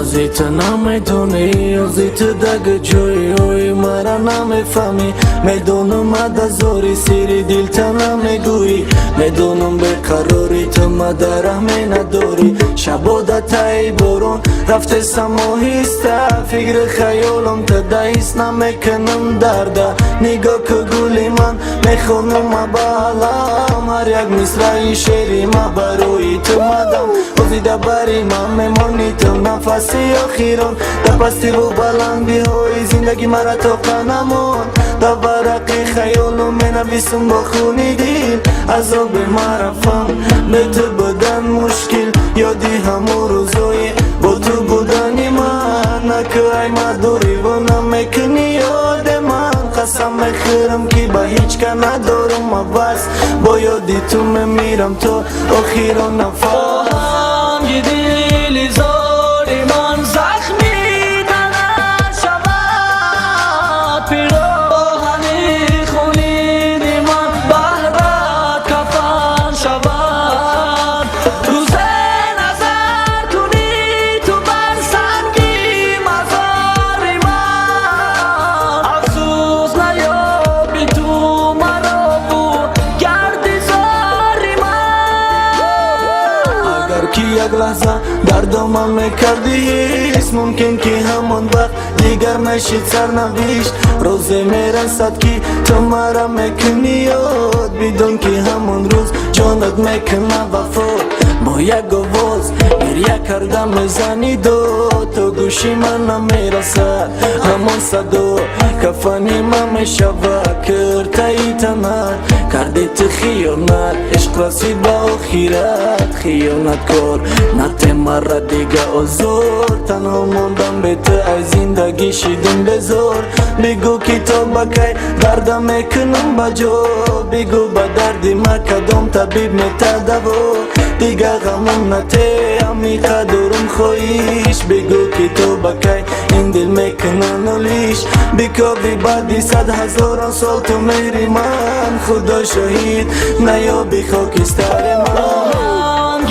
ازیت نمیدونی ازیت دگ جوی اوی مرا نمیفهمی میدونم مدازوری سیری دل تا نمیگویی میدونم بیقراری تو مدره می نداری شباده تایی برون رفته سماهیسته فکر خیالم تا دایست نمیکنم درده نگاه که گولی من میخونم بالام هر یک مصرعی شعری ما بروی تو مدام ازیده بری من میمانی تو نفسی آخیران در پستی و بلندی های زندگی مرا تو قنمون در برقی خیالو می نویسم با خونی دیل عذاب مرفم به تو بودن مشکل یادی همون روزای با تو بودنی من نکه ای مدوری و نمیکنی یاد من قسم میخورم که با هیچ که ندارم عوض با یادی تو میمیرم تو آخیران نفس دیلی زاری من زخمی تنه شود پیراهنی خونیدی من بهرت کفن شود روزه نظر کنی تو بر سنگی مزاری من افسوس نیابی تو مرا بود گردی زاری من اگر که یک لحظه دردم میکردی ممکن که همون وقت دیگر نشید سرنوشت روزی میرسد که تو مرا میکنی یاد بدون که همون روز جانت میکنه وفا با یک آواز گریه کردم میزنی دو تو گوشی من نمیرسد همون صدا کفنی من میشود کرتایی تنت کردی تو خیانت عشق رسید با آخیرت خیانت کار نت مرا دیگه آزار تنها موندم به تو ای زندگی شیدم بزار بگو که تو بکی دردم میکنم بجا بگو با دردی ما کدام طبیب میتدو دیگه غمم نته همی قدرم خویش بگو که تو بکی این دل میکنه نولیش بکابی بعدی 100,000 سال تو میری من خدا شهید نیابی خاکستر من